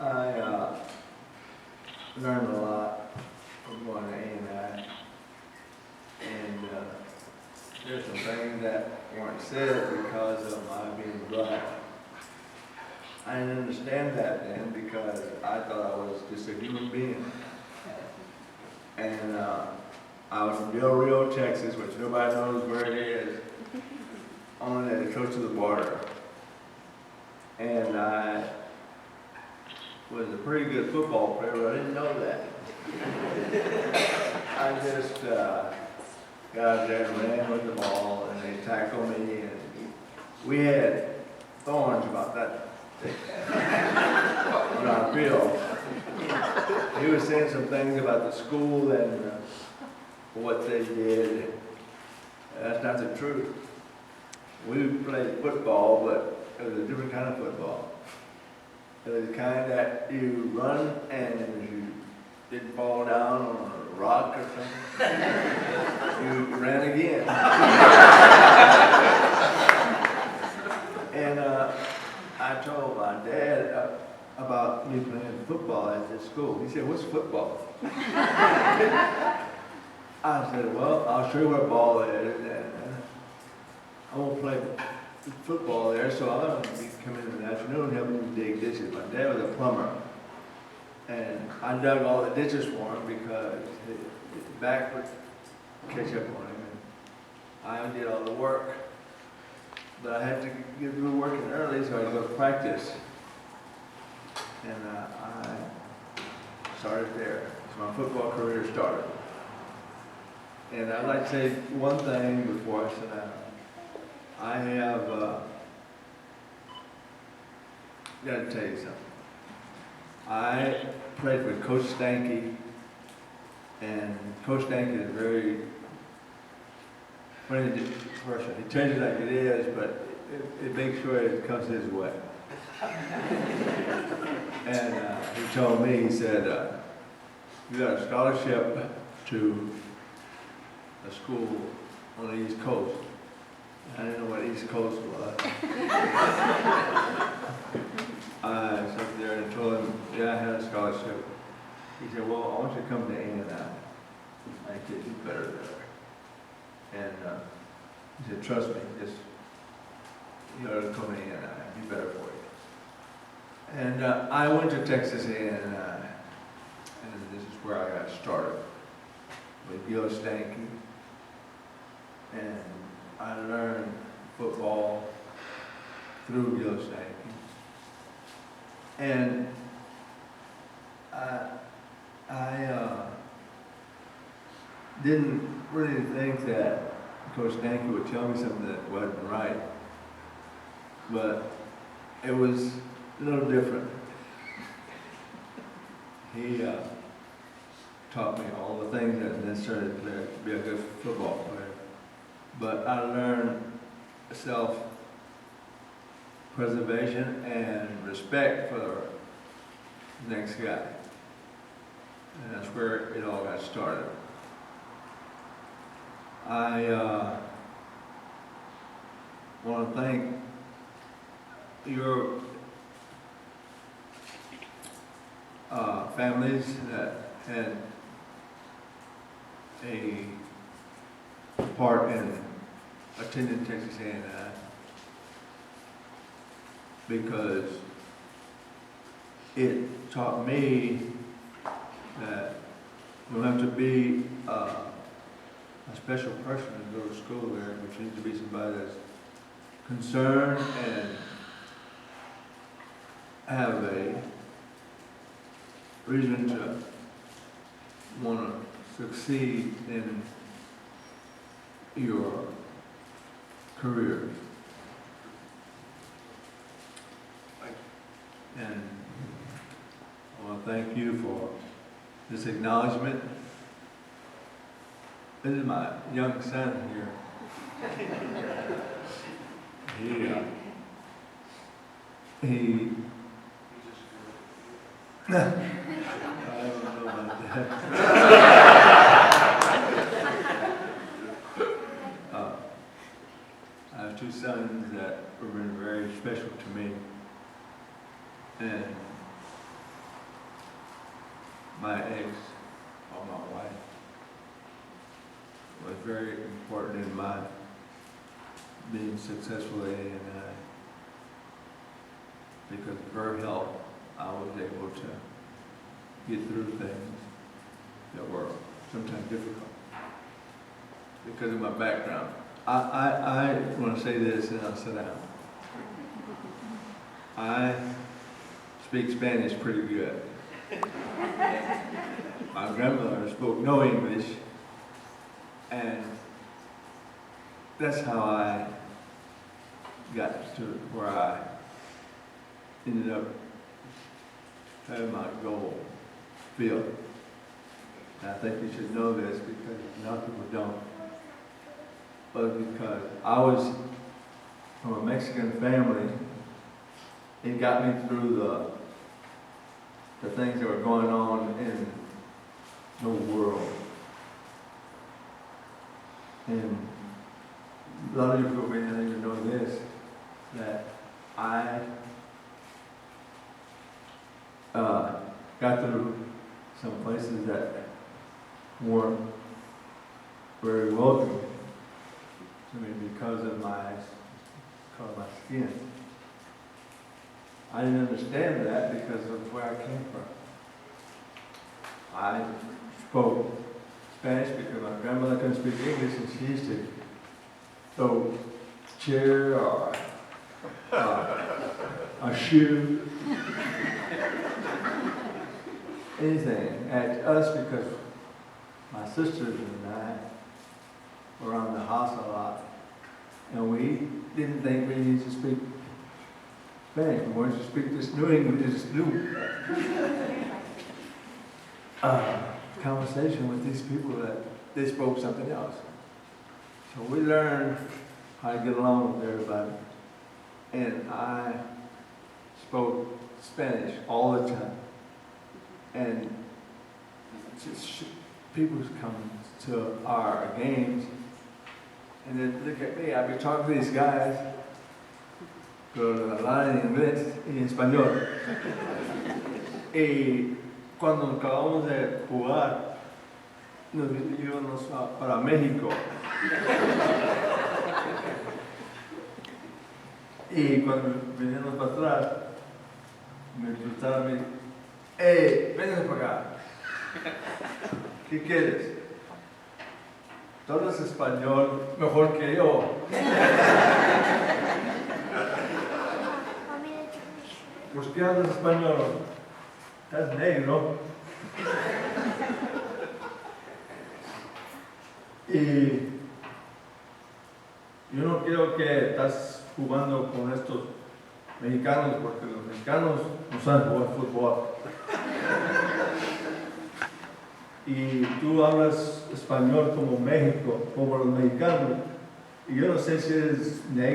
I learned a lot from going to A&I, and there's some things that weren't said because of my being black. I didn't understand that then because I thought I was just a human being. And I was from Del Rio, Texas, which nobody knows where it is, only close to the border. And I was a pretty good football player, but I didn't know that. I just got out there and ran with the ball, and they tackled me, and we had thorns about that thick on our field. He was saying some things about the school and what they did. That's not the truth. We played football, but it was a different kind of football. It was the kind that you run and you didn't fall down on a rock or something. You ran again. And I told my dad about me playing football at this school. He said, "What's football?" I said, "Well, I'll show you what ball is, and I won't play football there, so I'll be coming in the afternoon and helping him dig ditches." My dad was a plumber, and I dug all the ditches for him because his back would catch up on him, and I did all the work. But I had to get to working early, so I had to go to practice. And I started there. So my football career started. And I'd like to say one thing before I sit down. I have got to tell you something. I played with Coach Stanky, and Coach Stanky is a very funny person. He tells you like it is, but it makes sure it comes his way. And he told me, he said, "You got a scholarship to a school on the East Coast." I didn't know what East Coast was. I sat there and told him, "Yeah, I had a scholarship." He said, "Well, I want you to come to A&I. I think you better there." And he said, "Trust me, just you ought to come to A&I. Be better for you." And I went to Texas A&I, and this is where I got started with Gil Stanky, and I learned football through Gil Stanky, and I didn't really think that Coach Stanky would tell me something that wasn't right, but it was a little different. He taught me all the things that necessary to be a good football player. But I learned self-preservation and respect for the next guy. And that's where it all got started. I want to thank your families that had a part in attending Texas A&I, because it taught me that you don't have to be a special person to go to school there, but you need to be somebody that's concerned and have a reason to want to succeed in your career. And I want to thank you for this acknowledgement. This is my young son here. He I don't know about that. I have two sons that have been very special to me, and my ex, or my wife, was very important in my being successful at A&I. Because of her help, I was able to get through things that were sometimes difficult because of my background. I want to say this, and I'll sit down. I speak Spanish pretty good. My grandmother spoke no English, and that's how I got to where I ended up having my goal filled. And I think you should know this because a lot of people don't. But because I was from a Mexican family, it got me through the things that were going on in the world. And a lot of you people may not even know this, that I got through some places that weren't very welcoming to me because of my skin. I didn't understand that because of where I came from. I spoke Spanish because my grandmother couldn't speak English, and she used to throw a chair or a shoe, anything at us because my sisters and I were around the house a lot, and we didn't think we needed to speak Spanish. We wanted to speak this new English, this new conversation with these people that they spoke something else. So we learned how to get along with everybody, and I spoke Spanish all the time. And just people come to our games and then look at me. I'd be talking to these guys, pero hablaban en inglés y en español. Y cuando acabamos de jugar, nos íbamos para México. Y cuando veníamos para atrás, me preguntaron a mí, ¡hey, vénganse para acá! ¿Qué quieres? Tú hablas español mejor que yo. ¿Por qué hablas español? Estás negro. Y yo no creo que estás jugando con estos mexicanos, porque los mexicanos no saben jugar fútbol. Y tú hablas español como México, como los mexicanos. Y yo no sé si eres negro.